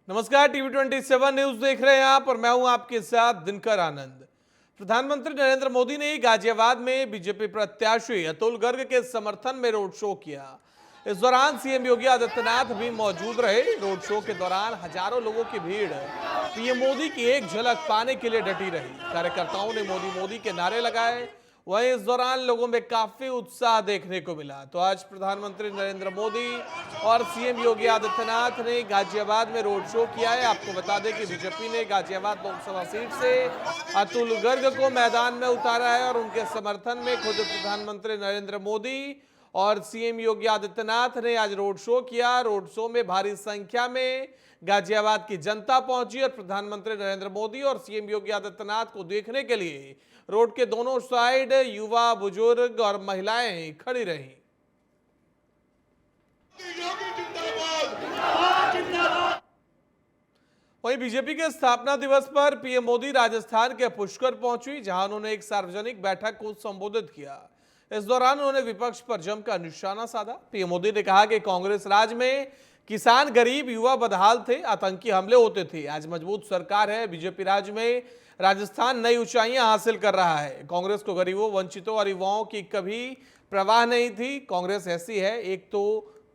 नमस्कार, TV 27 news देख रहे हैं आप और मैं हूं आपके साथ दिनकर आनंद। प्रधानमंत्री नरेंद्र मोदी ने गाजियाबाद में बीजेपी प्रत्याशी अतुल गर्ग के समर्थन में रोड शो किया। इस दौरान सीएम योगी आदित्यनाथ भी मौजूद रहे। रोड शो के दौरान हजारों लोगों की भीड़ पीएम मोदी की एक झलक पाने के लिए डटी रही। कार्यकर्ताओं ने मोदी मोदी के नारे लगाए। वहीं इस दौरान लोगों में काफी उत्साह देखने को मिला। तो आज प्रधानमंत्री नरेंद्र मोदी और सीएम योगी आदित्यनाथ ने गाजियाबाद में रोड शो किया है। आपको बता दें कि बीजेपी ने गाजियाबाद लोकसभा सीट से अतुल गर्ग को मैदान में उतारा है और उनके समर्थन में खुद प्रधानमंत्री नरेंद्र मोदी और सीएम योगी आदित्यनाथ ने आज रोड शो किया। रोड शो में भारी संख्या में गाजियाबाद की जनता पहुंची और प्रधानमंत्री नरेंद्र मोदी और सीएम योगी आदित्यनाथ को देखने के लिए रोड के दोनों साइड युवा, बुजुर्ग और महिलाएं खड़ी रहीं। वहीं बीजेपी के स्थापना दिवस पर पीएम मोदी राजस्थान के पुष्कर पहुंची, जहां उन्होंने एक सार्वजनिक बैठक को संबोधित किया। इस दौरान उन्होंने विपक्ष पर जमकर निशाना साधा। पीएम मोदी ने कहा कि कांग्रेस राज में किसान, गरीब, युवा बदहाल थे, आतंकी हमले होते थे। आज मजबूत सरकार है। बीजेपी राज में राजस्थान नई ऊंचाइयां हासिल कर रहा है। कांग्रेस को गरीबों, वंचितों और युवाओं की कभी परवाह नहीं थी। कांग्रेस ऐसी है, एक तो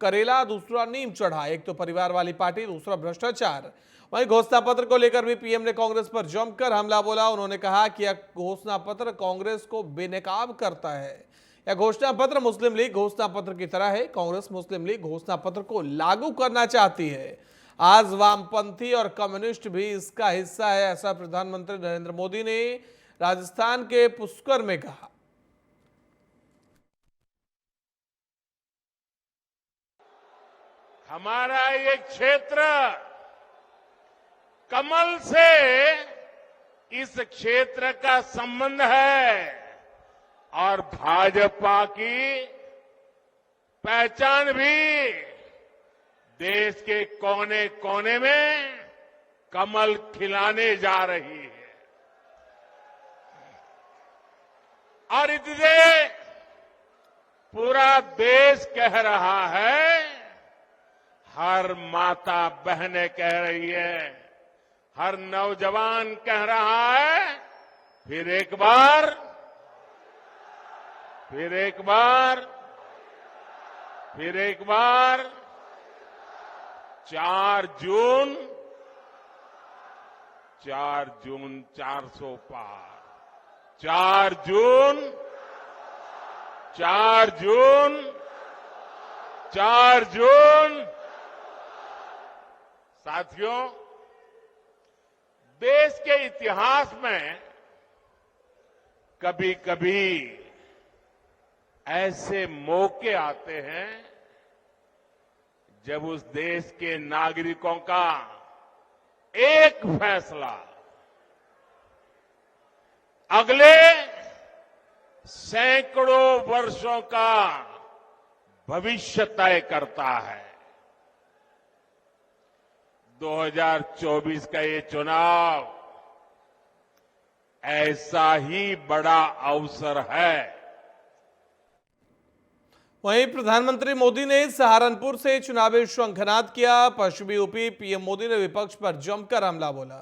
करेला, दूसरा नीम चढ़ा, एक तो परिवार वाली पार्टी, दूसरा भ्रष्टाचार। वहीं घोषणा पत्र को लेकर भी पीएम ने कांग्रेस पर जमकर हमला बोला। उन्होंने कहा कि यह घोषणा पत्र कांग्रेस को बेनकाब करता है। यह घोषणा पत्र मुस्लिम लीग घोषणा पत्र की तरह है। कांग्रेस मुस्लिम लीग घोषणा पत्र को लागू करना चाहती है। आज वामपंथी और कम्युनिस्ट भी इसका हिस्सा है, ऐसा प्रधानमंत्री नरेंद्र मोदी ने राजस्थान के पुष्कर में कहा। हमारा ये क्षेत्र कमल से इस क्षेत्र का संबंध है और भाजपा की पहचान भी देश के कोने कोने में कमल खिलाने जा रही है। और इसलिए पूरा देश कह रहा है, हर माता बहनें कह रही है, हर नौजवान कह रहा है, फिर एक बार 4 जून 400 पार, 4 जून। साथियों, देश के इतिहास में कभी कभी ऐसे मौके आते हैं जब उस देश के नागरिकों का एक फैसला अगले सैकड़ों वर्षों का भविष्य तय करता है। 2024 का ये चुनाव ऐसा ही बड़ा अवसर है। वहीं प्रधानमंत्री मोदी ने सहारनपुर से चुनावी शंखनाद किया। पश्चिमी यूपी पीएम मोदी ने विपक्ष पर जमकर हमला बोला।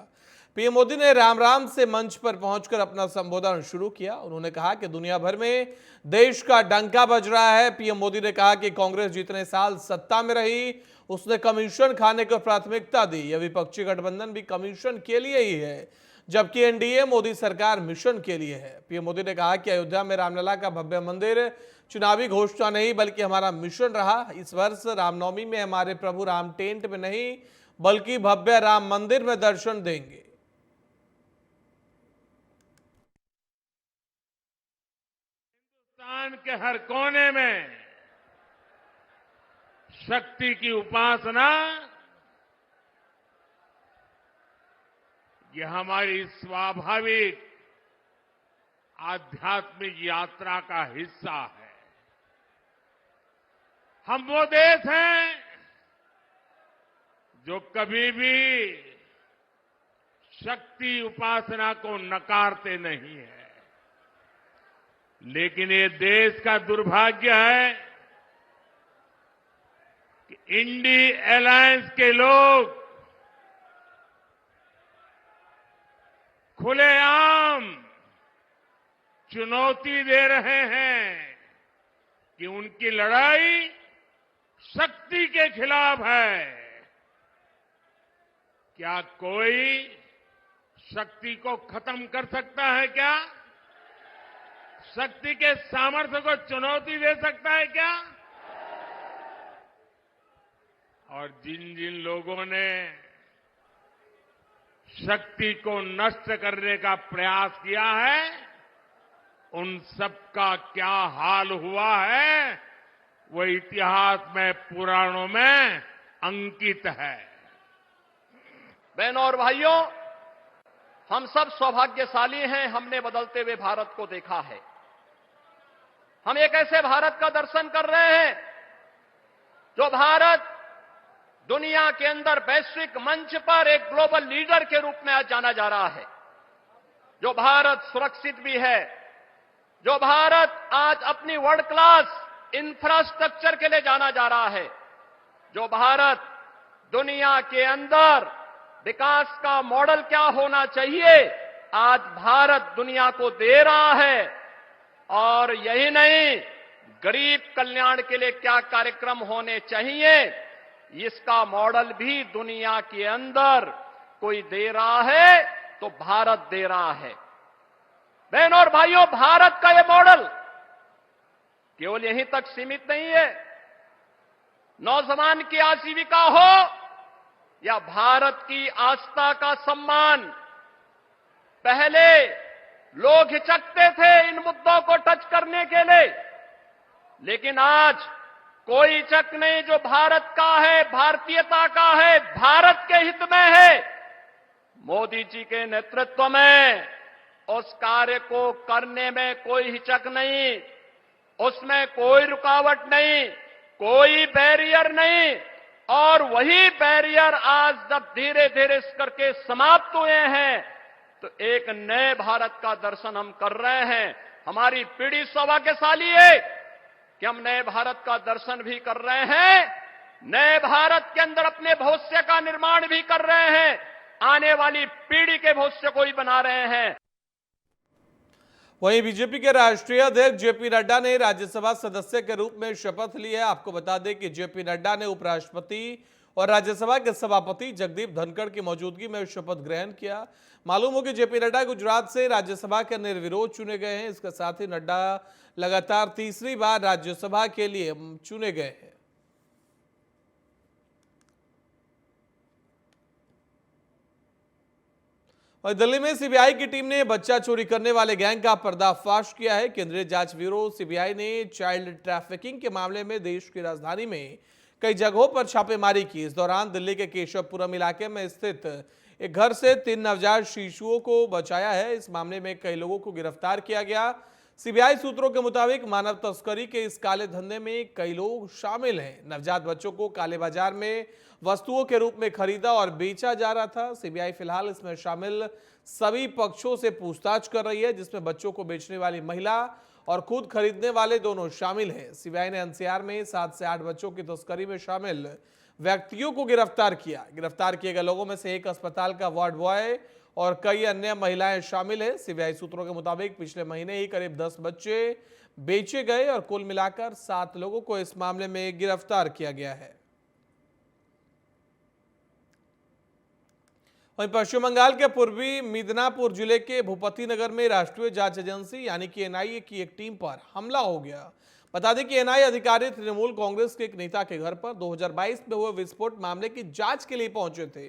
पीएम मोदी ने राम राम से मंच पर पहुंचकर अपना संबोधन शुरू किया। उन्होंने कहा कि दुनिया भर में देश का डंका बज रहा है। पीएम मोदी ने कहा कि कांग्रेस जितने साल सत्ता में रही उसने कमीशन खाने को प्राथमिकता दी। यह विपक्षी गठबंधन भी कमीशन के लिए ही है, जबकि एनडीए मोदी सरकार मिशन के लिए है। पीएम मोदी ने कहा कि अयोध्या में रामलला का भव्य मंदिर चुनावी घोषणा नहीं बल्कि हमारा मिशन रहा। इस वर्ष रामनवमी में हमारे प्रभु राम टेंट में नहीं बल्कि भव्य राम मंदिर में दर्शन देंगे। हिंदुस्तान के हर कोने में शक्ति की उपासना ये हमारी स्वाभाविक आध्यात्मिक यात्रा का हिस्सा है। हम वो देश हैं जो कभी भी शक्ति उपासना को नकारते नहीं है। लेकिन ये देश का दुर्भाग्य है कि इंडी अलायंस के लोग खुलेआम चुनौती दे रहे हैं कि उनकी लड़ाई शक्ति के खिलाफ है। क्या कोई शक्ति को खत्म कर सकता है क्या? शक्ति के सामर्थ्य को चुनौती दे सकता है क्या? और जिन जिन लोगों ने शक्ति को नष्ट करने का प्रयास किया है, उन सबका क्या हाल हुआ है वो इतिहास में, पुराणों में अंकित है। बहनों और भाइयों, हम सब सौभाग्यशाली हैं, हमने बदलते हुए भारत को देखा है। हम एक ऐसे भारत का दर्शन कर रहे हैं जो भारत दुनिया के अंदर वैश्विक मंच पर एक ग्लोबल लीडर के रूप में आज जाना जा रहा है। जो भारत सुरक्षित भी है, जो भारत आज अपनी वर्ल्ड क्लास इंफ्रास्ट्रक्चर के लिए जाना जा रहा है, जो भारत दुनिया के अंदर विकास का मॉडल क्या होना चाहिए, आज भारत दुनिया को दे रहा है। और यही नहीं, गरीब कल्याण के लिए क्या कार्यक्रम होने चाहिए, इसका मॉडल भी दुनिया के अंदर कोई दे रहा है तो भारत दे रहा है। बहनों और भाइयों, भारत का यह मॉडल केवल यहीं तक सीमित नहीं है। नौजवान की आजीविका हो या भारत की आस्था का सम्मान, पहले लोग हिचकते थे इन मुद्दों को टच करने के लिए, लेकिन आज कोई हिचक नहीं। जो भारत का है, भारतीयता का है, भारत के हित में है, मोदी जी के नेतृत्व में उस कार्य को करने में कोई हिचक नहीं, उसमें कोई रुकावट नहीं, कोई बैरियर नहीं। और वही बैरियर आज जब धीरे धीरे इस करके समाप्त हुए हैं तो एक नए भारत का दर्शन हम कर रहे हैं। हमारी पीढ़ी सौभाग्यशाली है कि हम नए भारत का दर्शन भी कर रहे हैं, नए भारत के अंदर अपने भविष्य का निर्माण भी कर रहे हैं, आने वाली पीढ़ी के भविष्य को भी बना रहे हैं। वहीं बीजेपी के राष्ट्रीय अध्यक्ष जेपी नड्डा ने राज्यसभा सदस्य के रूप में शपथ ली है। आपको बता दें कि जेपी नड्डा ने उपराष्ट्रपति और राज्यसभा के सभापति जगदीप धनखड़ की मौजूदगी में शपथ ग्रहण किया। मालूम हो कि जेपी नड्डा गुजरात से राज्यसभा के निर्विरोध चुने गए हैं। इसके साथ ही नड्डा लगातार तीसरी बार राज्यसभा के लिए चुने गए हैं। और दिल्ली में सीबीआई की टीम ने बच्चा चोरी करने वाले गैंग का पर्दाफाश किया है। केंद्रीय जांच ब्यूरो सीबीआई ने चाइल्ड ट्रैफिकिंग के मामले में देश की राजधानी में कई जगहों पर छापेमारी की। इस दौरान दिल्ली के केशवपुरम इलाके में स्थित एक घर से 3 नवजात शिशुओं को बचाया है। इस मामले में कई लोगों को गिरफ्तार किया गया। सीबीआई सूत्रों के मुताबिक मानव तस्करी के इस काले धंधे में कई लोग शामिल हैं। नवजात बच्चों को काले बाजार में वस्तुओं के रूप में खरीदा और बेचा जा रहा था। सीबीआई फिलहाल इसमें शामिल सभी पक्षों से पूछताछ कर रही है, जिसमें बच्चों को बेचने वाली महिला और खुद खरीदने वाले दोनों शामिल हैं। सीबीआई ने एनसीआर में 7 से 8 बच्चों की तस्करी में शामिल व्यक्तियों को गिरफ्तार किया। गिरफ्तार किए गए लोगों में से एक अस्पताल का वार्ड बॉय और कई अन्य महिलाएं शामिल हैं। सीबीआई सूत्रों के मुताबिक पिछले महीने ही करीब 10 बच्चे बेचे गए और कुल मिलाकर 7 लोगों को इस मामले में गिरफ्तार किया गया है। वहीं पश्चिम बंगाल के पूर्वी मिदनापुर जिले के भूपति नगर में राष्ट्रीय जांच एजेंसी यानी कि एनआईए की एक टीम पर हमला हो गया। बता दें कि एनआईए अधिकारी तृणमूल कांग्रेस के एक नेता के घर पर 2022 में हुए विस्फोट मामले की जांच के लिए पहुंचे थे।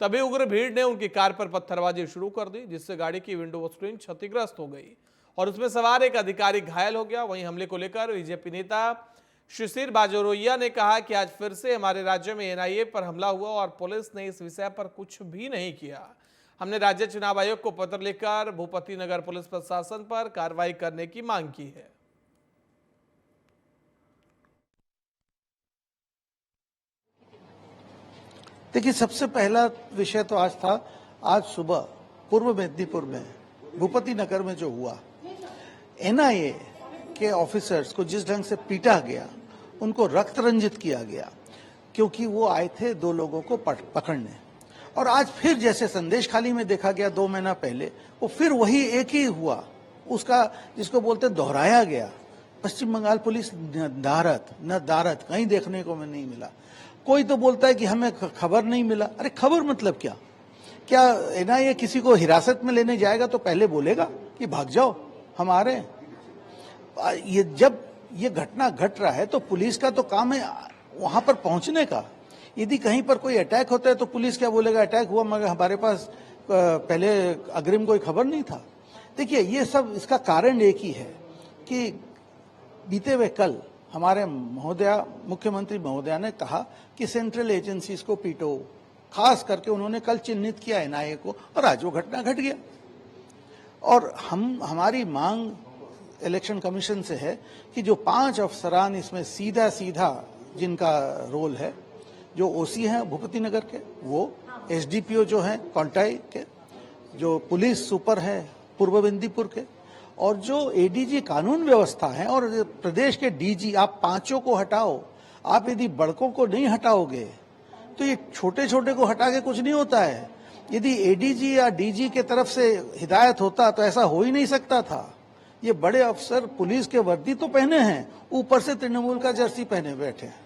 तभी उग्र भीड़ ने उनकी कार पर पत्थरबाजी शुरू कर दी, जिससे गाड़ी की विंडो स्क्रीन क्षतिग्रस्त हो गई और उसमें सवार एक अधिकारी घायल हो गया। वहीं हमले को लेकर बीजेपी नेता शिशिर बाजोरिया ने कहा कि आज फिर से हमारे राज्य में एनआईए पर हमला हुआ और पुलिस ने इस विषय पर कुछ भी नहीं किया। हमने राज्य चुनाव आयोग को पत्र लिखकर भूपति नगर पुलिस प्रशासन पर कार्रवाई करने की मांग की है। देखिए, सबसे पहला विषय तो आज था, आज सुबह पूर्व मेदिनीपुर में भूपति नगर में जो हुआ, एनआईए के ऑफिसर्स को जिस ढंग से पीटा गया, उनको रक्त रंजित किया गया, क्योंकि वो आए थे 2 लोगों को पकड़ने और आज फिर जैसे संदेश खाली में देखा गया 2 महीना पहले, वो फिर वही एक ही हुआ, उसका जिसको बोलते दोहराया गया। पश्चिम बंगाल पुलिस न दारत कहीं देखने को में नहीं मिला। कोई तो बोलता है कि हमें खबर नहीं मिला। अरे खबर मतलब क्या एनआईए किसी को हिरासत में लेने जाएगा तो पहले बोलेगा कि भाग जाओ, हम आ रहे हैं। ये जब ये घटना घट रहा है तो पुलिस का तो काम है वहां पर पहुंचने का। यदि कहीं पर कोई अटैक होता है तो पुलिस क्या बोलेगा, अटैक हुआ मगर हमारे पास पहले अग्रिम कोई खबर नहीं था। देखिए ये सब इसका कारण एक ही है कि बीते हुए कल हमारे मुख्यमंत्री महोदया ने कहा कि सेंट्रल एजेंसीज को पीटो, खास करके उन्होंने कल चिन्हित किया एनआईए को, और आज वो घटना घट गया। और हमारी मांग इलेक्शन कमीशन से है कि जो 5 अफसरान इसमें सीधा जिनका रोल है, जो ओसी हैं भूपति नगर के, वो एसडीपीओ जो हैं कॉन्टाई के, जो पुलिस सुपर है पूर्व मेदिनीपुर के, और जो एडीजी कानून व्यवस्था है और प्रदेश के डीजी, आप 5 को हटाओ। आप यदि बड़कों को नहीं हटाओगे तो ये छोटे छोटे को हटा के कुछ नहीं होता है। यदि एडीजी या डीजी के तरफ से हिदायत होता तो ऐसा हो ही नहीं सकता था। ये बड़े अफसर पुलिस के वर्दी तो पहने हैं, ऊपर से तृणमूल का जर्सी पहने बैठे हैं।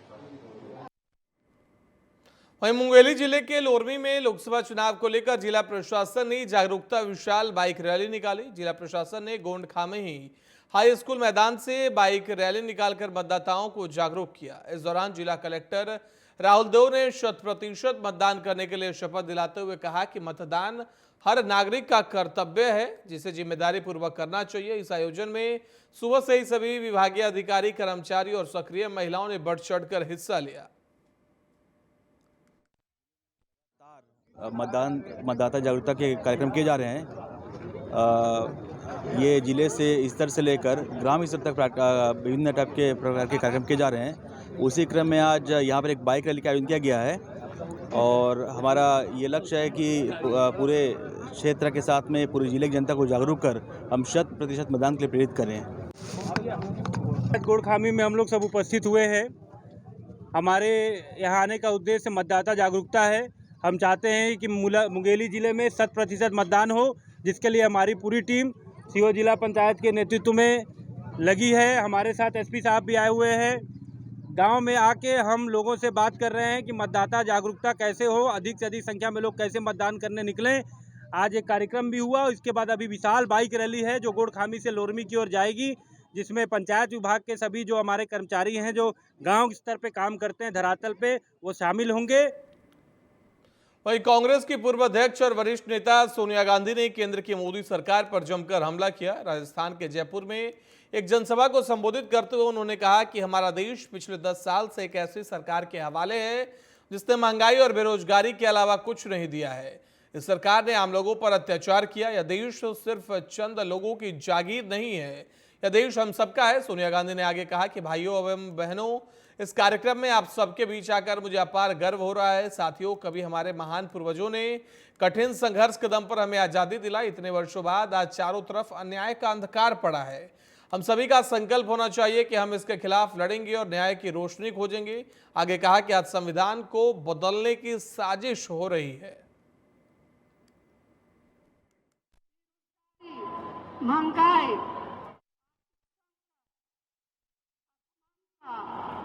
वहीं मुंगेली जिले के लोरमी में लोकसभा चुनाव को लेकर जिला प्रशासन ने जागरूकता विशाल बाइक रैली निकाली। जिला प्रशासन ने गोंडखामेही हाई स्कूल मैदान से बाइक रैली निकालकर मतदाताओं को जागरूक किया। इस दौरान जिला कलेक्टर राहुल देव ने 100% मतदान करने के लिए शपथ दिलाते हुए कहा कि मतदान हर नागरिक का कर्तव्य है, जिसे जिम्मेदारी पूर्वक करना चाहिए। इस आयोजन में सुबह से ही सभी विभागीय अधिकारी, कर्मचारी और सक्रिय महिलाओं ने बढ़ चढ़कर हिस्सा लिया। मतदाता जागरूकता के कार्यक्रम किए जा रहे हैं। ये जिले से स्तर से लेकर ग्राम स्तर तक विभिन्न टाइप के प्रकार के कार्यक्रम किए जा रहे हैं। उसी क्रम में आज यहाँ पर एक बाइक रैली का आयोजन किया गया है और हमारा ये लक्ष्य है कि पूरे क्षेत्र के साथ में पूरे जिले की जनता को जागरूक कर हम 100% मतदान के लिए प्रेरित करें। गोड़खामी में हम लोग सब उपस्थित हुए हैं। हमारे यहाँ आने का उद्देश्य मतदाता जागरूकता है। हम चाहते हैं कि मुंगेली जिले में 100% मतदान हो, जिसके लिए हमारी पूरी टीम सीओ जिला पंचायत के नेतृत्व में लगी है। हमारे साथ एसपी साहब भी आए हुए हैं। गांव में आके हम लोगों से बात कर रहे हैं कि मतदाता जागरूकता कैसे हो, अधिक से अधिक संख्या में लोग कैसे मतदान करने निकलें। आज एक कार्यक्रम भी हुआ। इसके बाद अभी विशाल बाइक रैली है जो गोड़खामी से लोरमी की ओर जाएगी, जिसमें पंचायत विभाग के सभी जो हमारे कर्मचारी हैं, जो गाँव स्तर पे काम करते हैं धरातल पे, वो शामिल होंगे। वहीं कांग्रेस की पूर्व अध्यक्ष और वरिष्ठ नेता सोनिया गांधी ने केंद्र की मोदी सरकार पर जमकर हमला किया। राजस्थान के जयपुर में एक जनसभा को संबोधित करते हुए उन्होंने कहा कि हमारा देश पिछले 10 साल से एक ऐसी सरकार के हवाले है जिसने महंगाई और बेरोजगारी के अलावा कुछ नहीं दिया है। इस सरकार ने आम लोगों पर अत्याचार किया। यह देश सिर्फ चंद लोगों की जागीर नहीं है, यह देश हम सबका है। सोनिया गांधी ने आगे कहा कि भाइयों एवं बहनों, इस कार्यक्रम में आप सबके बीच आकर मुझे अपार गर्व हो रहा है। साथियों, कभी हमारे महान पूर्वजों ने कठिन संघर्ष के दम पर हमें आजादी दिलाई। इतने वर्षों बाद आज चारों तरफ अन्याय का अंधकार पड़ा है। हम सभी का संकल्प होना चाहिए कि हम इसके खिलाफ लड़ेंगे और न्याय की रोशनी खोजेंगे। आगे कहा कि आज संविधान को बदलने की साजिश हो रही है। महंगाई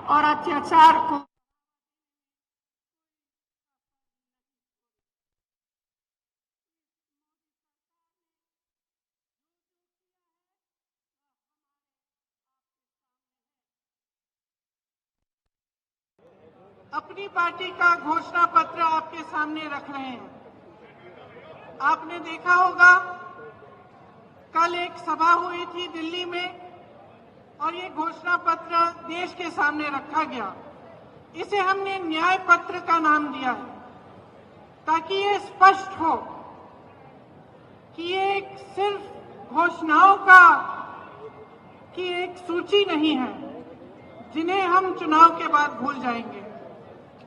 और अत्याचार को अपनी पार्टी का घोषणा पत्र आपके सामने रख रहे हैं। आपने देखा होगा कल एक सभा हुई थी दिल्ली में और ये घोषणा पत्र देश के सामने रखा गया। इसे हमने न्याय पत्र का नाम दिया है ताकि ये स्पष्ट हो कि ये एक सिर्फ घोषणाओं की एक सूची नहीं है जिन्हें हम चुनाव के बाद भूल जाएंगे।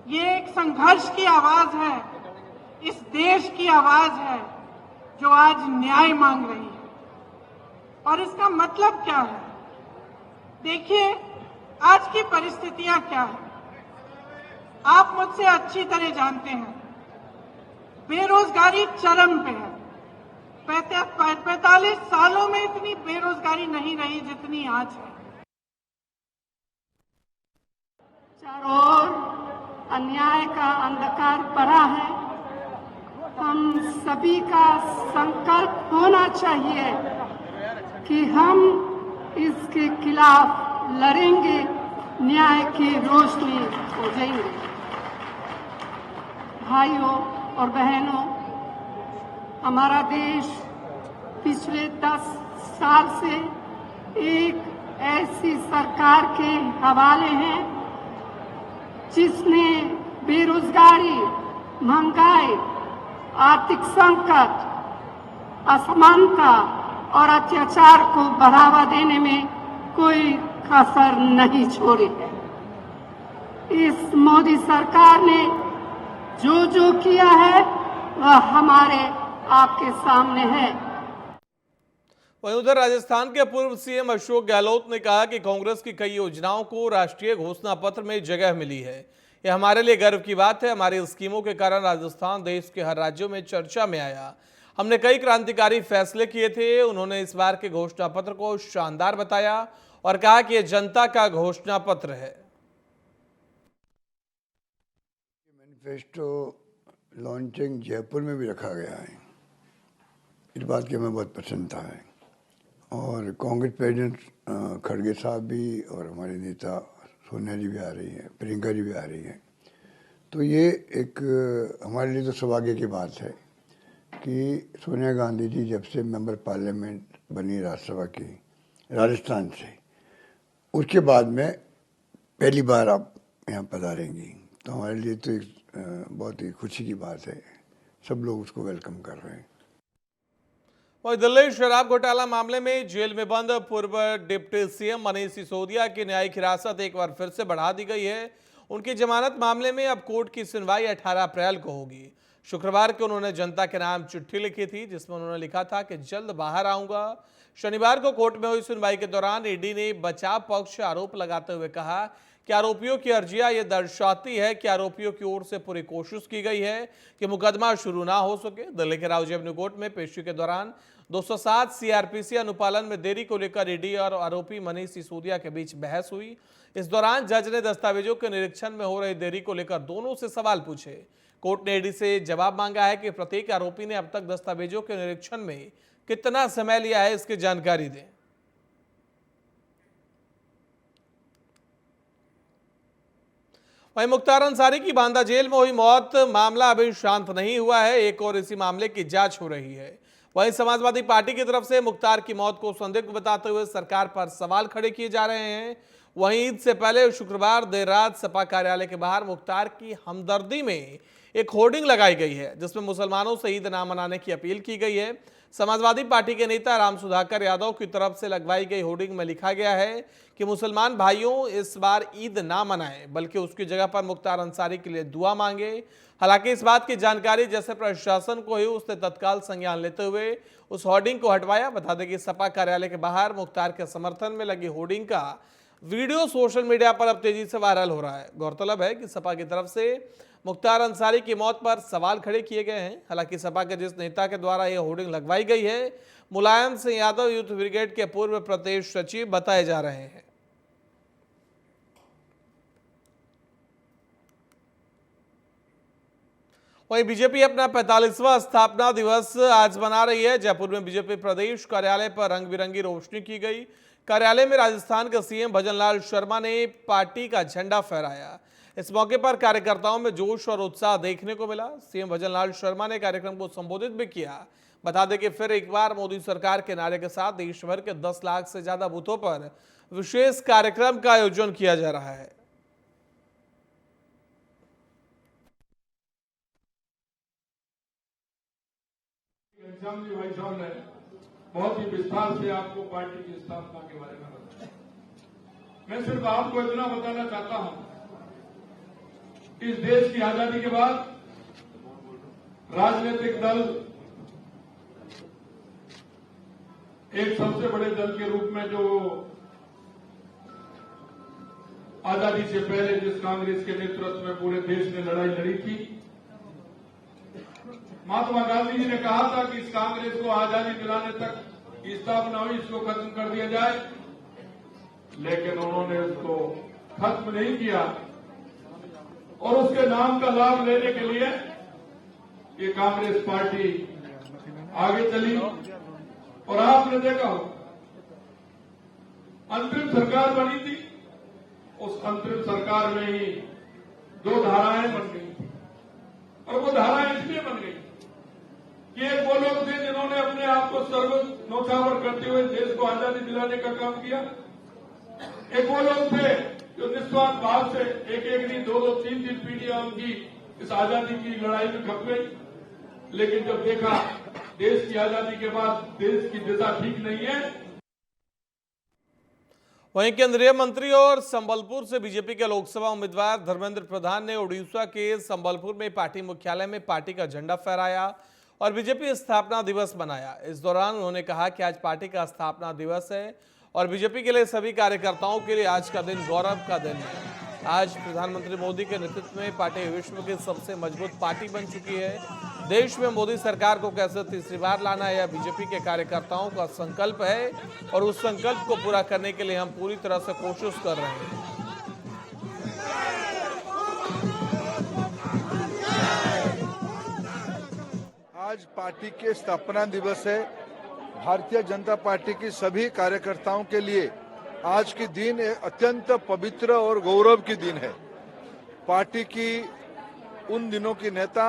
ये एक संघर्ष की आवाज है, इस देश की आवाज है जो आज न्याय मांग रही है। और इसका मतलब क्या है? देखिए, आज की परिस्थितियां क्या है आप मुझसे अच्छी तरह जानते हैं। बेरोजगारी चरम पे है। 45 सालों में इतनी बेरोजगारी नहीं रही जितनी आज है। चारों ओर अन्याय का अंधकार पड़ा है। हम सभी का संकल्प होना चाहिए कि हम इसके खिलाफ लड़ेंगे, न्याय की रोशनी खोजेंगे। भाइयों और बहनों, हमारा देश पिछले 10 साल से एक ऐसी सरकार के हवाले है जिसने बेरोजगारी, महंगाई, आर्थिक संकट, असमानता और अत्याचार को बढ़ावा देने में कोई कसर नहीं छोड़ी है। इस मोदी सरकार ने जो किया है वह हमारे आपके सामने है। वहीं उधर राजस्थान के पूर्व सीएम अशोक गहलोत ने कहा कि कांग्रेस की कई योजनाओं को राष्ट्रीय घोषणा पत्र में जगह मिली है। यह हमारे लिए गर्व की बात है। हमारी स्कीमों के कारण राजस्थान देश के हर राज्यों में चर्चा में आया। हमने कई क्रांतिकारी फैसले किए थे। उन्होंने इस बार के घोषणा पत्र को शानदार बताया और कहा कि यह जनता का घोषणा पत्र है। मैनिफेस्टो लॉन्चिंग जयपुर में भी रखा गया है। इस बात की हमें बहुत प्रसन्नता है और कांग्रेस प्रेसिडेंट खड़गे साहब भी और हमारे नेता सोनिया जी भी आ रही है, प्रियंका जी भी आ रही है। तो ये एक हमारे लिए तो सौभाग्य की बात है कि सोनिया गांधी जी जब से मेंबर पार्लियामेंट बनी राज्यसभा की राजस्थान से, उसके बाद में पहली बार आप यहाँ पधारेंगी। तो हमारे लिए तो एक बहुत ही खुशी की बात है। सब लोग उसको वेलकम कर रहे हैं। वहीं दिल्ली शराब घोटाला मामले में जेल में बंद पूर्व डिप्टी सीएम मनीष सिसोदिया की न्यायिक हिरासत एक बार फिर से बढ़ा दी गई है। उनकी जमानत मामले में अब कोर्ट की सुनवाई 18 अप्रैल को होगी। शुक्रवार को उन्होंने जनता के नाम चिट्ठी लिखी थी जिसमें उन्होंने लिखा था कि जल्द बाहर आऊंगा। शनिवार को कोर्ट में हुई सुनवाई के दौरान ईडी ने बचाव पक्ष आरोप लगाते हुए कहा कि आरोपियों की अर्जियां यह दर्शाती है कि आरोपियों की ओर से पूरी कोशिश की गई है कि मुकदमा शुरू ना हो सके। दिल्ली के राउजी एवेन्यू कोर्ट में पेशी के दौरान 207 सीआरपीसी अनुपालन में देरी को लेकर ईडी और आरोपी मनीष सिसोदिया के बीच बहस हुई। इस दौरान जज ने दस्तावेजों के निरीक्षण में हो रही देरी को लेकर दोनों से सवाल पूछे। कोर्ट ने ईडी से जवाब मांगा है कि प्रत्येक आरोपी ने अब तक दस्तावेजों के निरीक्षण में कितना समय लिया है, इसकी जानकारी दें। वहीं मुख्तार अंसारी की बांदा जेल में हुई मौत मामला अभी शांत नहीं हुआ है। एक और इसी मामले की जांच हो रही है। वहीं समाजवादी पार्टी की तरफ से मुख्तार की मौत को संदिग्ध बताते हुए सरकार पर सवाल खड़े किए जा रहे हैं। वहीं ईद से पहले शुक्रवार देर रात सपा कार्यालय के बाहर मुख्तार की हमदर्दी में एक होर्डिंग लगाई गई है जिसमें मुसलमानों से ईद ना मनाने की अपील की गई है। समाजवादी पार्टी के नेता राम सुधाकर यादव की तरफ से लगवाई गई होर्डिंग में लिखा गया है कि मुसलमान भाइयों इस बार ईद ना मनाएं बल्कि उसकी जगह पर मुख्तार अंसारी के लिए दुआ मांगे। हालांकि इस बात की जानकारी जैसे प्रशासन को हुई उसने तत्काल संज्ञान लेते हुए उस होर्डिंग को हटवाया। बता दें कि सपा कार्यालय के बाहर मुख्तार के समर्थन में लगी होर्डिंग का वीडियो सोशल मीडिया पर अब तेजी से वायरल हो रहा है। गौरतलब है कि सपा की तरफ से मुख्तार अंसारी की मौत पर सवाल खड़े किए गए हैं। हालांकि सपा के जिस नेता के द्वारा यह होर्डिंग लगवाई गई है मुलायम सिंह यादव यूथ ब्रिगेड के पूर्व प्रदेश सचिव बताए जा रहे हैं। वहीं बीजेपी अपना 45वां स्थापना दिवस आज मना रही है। जयपुर में बीजेपी प्रदेश कार्यालय पर रंग बिरंगी रोशनी की गई। कार्यालय में राजस्थान के सीएम भजनलाल शर्मा ने पार्टी का झंडा फहराया। इस मौके पर कार्यकर्ताओं में जोश और उत्साह देखने को मिला। सीएम भजनलाल शर्मा ने कार्यक्रम को संबोधित भी किया। बता दें कि फिर एक बार मोदी सरकार के नारे के साथ देश भर के 10 लाख से ज्यादा बूथों पर विशेष कार्यक्रम का आयोजन किया जा रहा है। घनश्याम जी भाई साहब ने बहुत ही विस्तार से आपको पार्टी की स्थापना के बारे में बताया। मैं सिर्फ आपको इतना बताना चाहता हूं, इस देश की आजादी के बाद राजनीतिक दल एक सबसे बड़े दल के रूप में जो आजादी से पहले जिस कांग्रेस के नेतृत्व में पूरे देश ने लड़ाई लड़ी थी, महात्मा गांधी जी ने कहा था कि इस कांग्रेस को आजादी दिलाने तक की स्थापना हुई, इसको खत्म कर दिया जाए, लेकिन उन्होंने उसको खत्म नहीं किया और उसके नाम का लाभ लेने के लिए ये कांग्रेस पार्टी आगे चली। और आपने देखा हो अंतरिम सरकार बनी थी, उस अंतरिम सरकार में ही 2 धाराएं बन गई। और वो धाराएं इसलिए बन गई कि एक वो लोग थे जिन्होंने अपने आप को सर्वोच्च न्यौछावर करते हुए देश को आजादी दिलाने का काम किया, एक वो लोग थे जो निस्वार्थ भाव से एक नहीं 2-2, 3-3 पीढ़ियां उनकी इस आजादी की लड़ाई में खप गई। लेकिन जब देखा देश की आजादी के बाद देश की दिशा ठीक नहीं है। वहीं केंद्रीय मंत्री और संबलपुर से बीजेपी के लोकसभा उम्मीदवार धर्मेंद्र प्रधान ने ओडिशा के संबलपुर में पार्टी मुख्यालय में पार्टी का झंडा फहराया और बीजेपी स्थापना दिवस मनाया। इस दौरान उन्होंने कहा कि आज पार्टी का स्थापना दिवस है और बीजेपी के लिए सभी कार्यकर्ताओं के लिए आज का दिन गौरव का दिन है। आज प्रधानमंत्री मोदी के नेतृत्व में पार्टी विश्व की सबसे मजबूत पार्टी बन चुकी है। देश में मोदी सरकार को कैसे तीसरी बार लाना है, यह बीजेपी के कार्यकर्ताओं का संकल्प है और उस संकल्प को पूरा करने के लिए हम पूरी तरह से कोशिश कर रहे हैं। आज पार्टी के स्थापना दिवस है। भारतीय जनता पार्टी की सभी कार्यकर्ताओं के लिए आज की दिन एक अत्यंत पवित्र और गौरव की दिन है। पार्टी की उन दिनों की नेता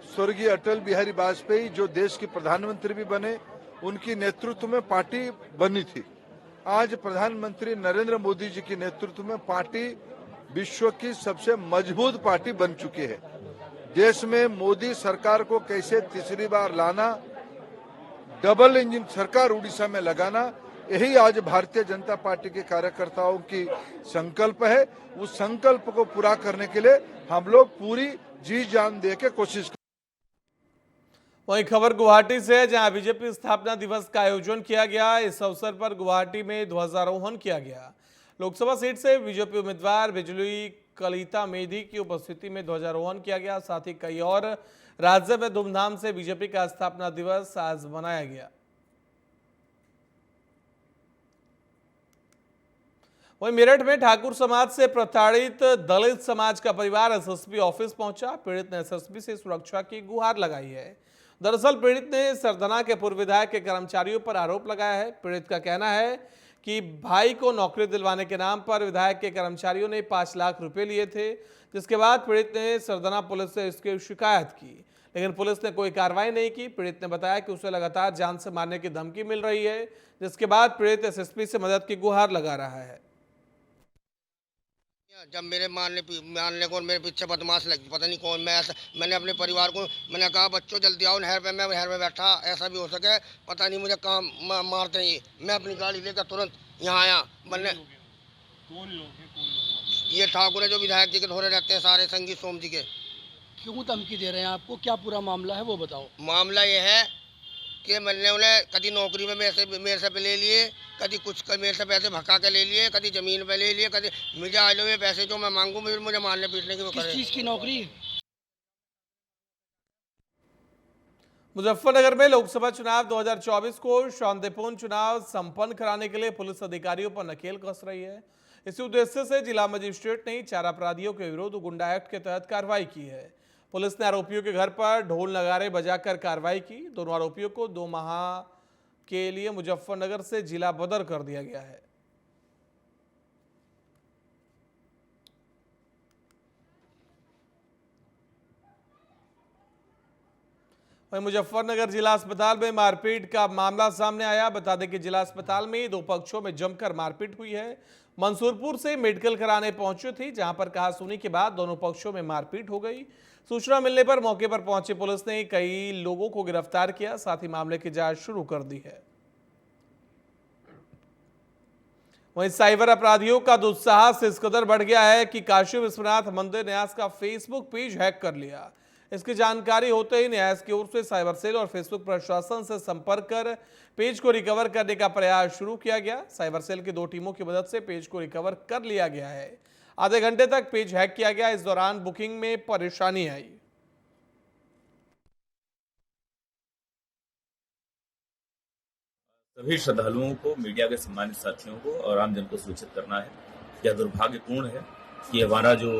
स्वर्गीय अटल बिहारी वाजपेयी, जो देश के प्रधानमंत्री भी बने, उनकी नेतृत्व में पार्टी बनी थी। आज प्रधानमंत्री नरेंद्र मोदी जी के नेतृत्व में पार्टी विश्व की सबसे मजबूत पार्टी बन चुकी है। देश में मोदी सरकार को कैसे तीसरी बार लाना, डबल इंजन सरकार उड़ीसा में लगाना, यही आज भारतीय जनता पार्टी के कार्यकर्ताओं की संकल्प है। उस संकल्प को पूरा करने के लिए हम लोग पूरी जी जान दे के कोशिश करें। वहीं खबर गुवाहाटी से है, जहां बीजेपी स्थापना दिवस का आयोजन किया गया। इस अवसर पर गुवाहाटी में ध्वजारोहण किया गया। लोकसभा सीट से बीजेपी उम्मीदवार बिजली कलिता मेधी की उपस्थिति में ध्वजारोहण किया गया। साथ ही कई और राज्य में धूमधाम से बीजेपी का स्थापना दिवस आज मनाया गया। वहीं मेरठ में ठाकुर समाज से प्रताड़ित दलित समाज का परिवार एसएसपी ऑफिस पहुंचा। पीड़ित ने एसएसपी से सुरक्षा की गुहार लगाई है। दरअसल पीड़ित ने सरदना के पूर्व विधायक के कर्मचारियों पर आरोप लगाया है। पीड़ित का कहना है कि भाई को नौकरी दिलवाने के नाम पर विधायक के कर्मचारियों ने 5 लाख रुपए लिए थे, जिसके बाद पीड़ित ने सरदना पुलिस से इसकी शिकायत की, लेकिन पुलिस ने कोई कार्रवाई नहीं की। पीड़ित ने बताया कि उसे लगातार जान से मारने की धमकी मिल रही है, जिसके बाद पीड़ित एसएसपी से मदद की गुहार लगा रहा है। जब मेरे मारने को मेरे पीछे बदमाश लगी, पता नहीं कौन, मैंने अपने परिवार को मैंने कहा बच्चों जल्दी आओ नहर पे, मैं नहर में बैठा, ऐसा भी हो सके, पता नहीं मुझे कहाँ मारते हैं। मैं अपनी गाड़ी लेकर तुरंत यहाँ आया। मैंने कौन लोग ये ठाकुर है जो विधायक जी के धोरे रहते हैं, सारे संगीत सोम जी के। क्यों धमकी दे रहे हैं आपको? क्या पूरा मामला है वो बताओ। मामला ये है कि मैंने उन्हें कभी नौकरी में मेरे से ले लिए, कभी कुछ मेरे से पैसे भगा के ले लिए, कभी जमीन पे ले लिए, कभी मुझे आए हुए पैसे जो मैं मांगू मुझे मारने पीटने की। किस चीज की नौकरी? मुजफ्फरनगर में लोकसभा चुनाव 2024 को शांतिपूर्ण चुनाव संपन्न कराने के लिए पुलिस अधिकारियों पर नकेल कस रही है। इसी उद्देश्य से जिला मजिस्ट्रेट ने 4 अपराधियों के विरुद्ध गुंडा एक्ट के तहत कार्रवाई की है। पुलिस ने आरोपियों के घर पर ढोल नगारे बजाकर कार्रवाई की। दोनों आरोपियों को 2 माह के लिए मुजफ्फरनगर से जिला बदर कर दिया गया है। वहीं मुजफ्फरनगर जिला अस्पताल में मारपीट का मामला सामने आया। बता दें कि जिला अस्पताल में 2 पक्षों में जमकर मारपीट हुई है। मंसूरपुर से मेडिकल कराने पहुंचे थे, जहां पर कहासुनी के बाद दोनों पक्षों में मारपीट हो गई। सूचना मिलने पर मौके पर पहुंची पुलिस ने कई लोगों को गिरफ्तार किया, साथ ही मामले की जांच शुरू कर दी है। वहीं साइबर अपराधियों का दुस्साहस इस कदर बढ़ गया है कि काशी विश्वनाथ मंदिर न्यास का फेसबुक पेज हैक कर लिया। इसकी जानकारी होते ही न्यास की ओर से साइबर सेल और फेसबुक प्रशासन से संपर्क कर पेज को रिकवर करने का प्रयास शुरू किया गया। साइबर सेल की 2 टीमों की मदद से पेज को रिकवर कर लिया गया है। आधे घंटे तक पेज हैक किया गया। इस दौरान बुकिंग में परेशानी आई। सभी श्रद्धालुओं को, मीडिया के सम्मानित साथियों को और आमजन को सूचित करना है। यह दुर्भाग्यपूर्ण है कि हमारा जो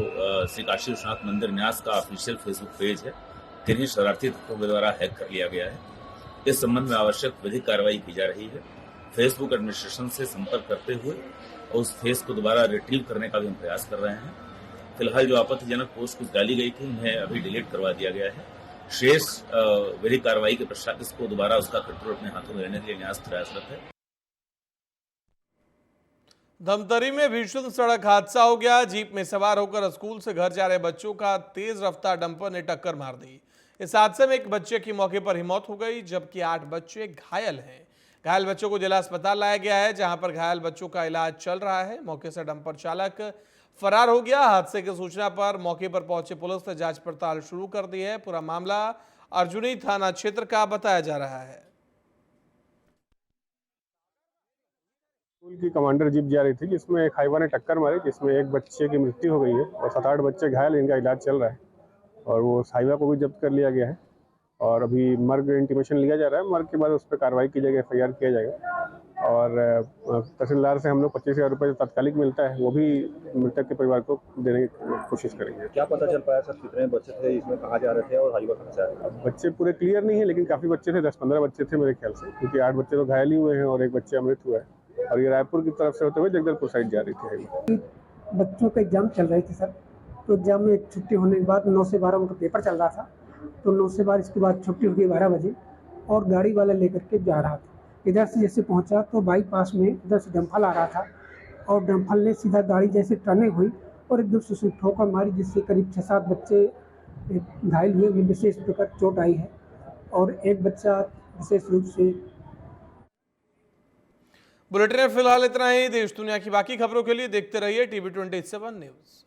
श्री काशी विश्वनाथ मंदिर न्यास का ऑफिशियल फेसबुक पेज है, किन्हीं शरारती तत्वों के द्वारा हैक कर लिया गया है। इस संबंध में आवश्यक विधिक कार्रवाई की जा रही है। फेसबुक एडमिनिस्ट्रेशन से संपर्क करते हुए उस फेस को दोबारा रिट्रीव करने का भी हम प्रयास कर रहे हैं। फिलहाल जो आपत्तिजनक पोस्ट कुछ डाली गई थी, उन्हें अभी डिलीट करवा दिया गया है। शेष विधिक कार्रवाई के पश्चात इसको दोबारा उसका कंट्रोल अपने हाथों में लेने के लिए न्यास प्रयासरत है। धमतरी में भीषण सड़क हादसा हो गया। जीप में सवार होकर स्कूल से घर जा रहे बच्चों का तेज रफ्तार डंपर ने टक्कर मार दी। इस हादसे में एक बच्चे की मौके पर ही मौत हो गई, जबकि 8 बच्चे घायल हैं। घायल बच्चों को जिला अस्पताल लाया गया है, जहां पर घायल बच्चों का इलाज चल रहा है। मौके से डंपर चालक फरार हो गया। हादसे की सूचना पर मौके पर पहुंचे पुलिस ने जांच पड़ताल शुरू कर दी है। पूरा मामला अर्जुनी थाना क्षेत्र का बताया जा रहा है। स्कूल की कमांडर जीप जा रही थी, जिसमें एक हाईवा ने टक्कर मारी, जिसमें एक बच्चे की मृत्यु हो गई है और 7-8 बच्चे घायल, इनका इलाज चल रहा है। और वो हाईवा को भी जब्त कर लिया गया है और अभी मर्ग इंटीमेशन लिया जा रहा है। मर्ग के बाद उस पर कार्रवाई की जाएगी, FIR किया जाएगा। और तहसीलदार से हम लोग 25,000 रुपये तात्कालिक मिलता है, वो भी मृतक के परिवार को देने की कोशिश करेंगे। क्या पता चल पाया सर कितने बच्चे थे, इसमें कहाँ जा रहे थे और हाईवा कहाँ से आ रहे थे? बच्चे पूरे क्लियर नहीं है, लेकिन काफ़ी बच्चे थे, 10-15 बच्चे थे मेरे ख्याल से, क्योंकि 8 बच्चे तो घायल ही हुए हैं और एक बच्चे अमृत हुआ है। और ये रायपुर की तरफ से होते हुए जगदलपुर साइड जा रही थी। बच्चों का एग्जाम चल रही थी सर, तो एग्जाम में छुट्टी होने के बाद 9 से 12 उनका पेपर चल रहा था, तो 9 से 12 इसके बाद छुट्टी हो गई 12 बजे और गाड़ी वाला लेकर के जा रहा था। इधर से जैसे पहुंचा तो बाईपास में इधर से डंफल आ रहा था और डंफल ने सीधा गाड़ी जैसे टर्निंग हुई और एकदम से उसे ठोकर मारी, जिससे करीब 6-7 बच्चे घायल हुए, विशेष प्रकार चोट आई है और एक बच्चा विशेष रूप से। बुलेटिन में फिलहाल इतना ही। देश दुनिया की बाकी खबरों के लिए देखते रहिए TV 27 न्यूज।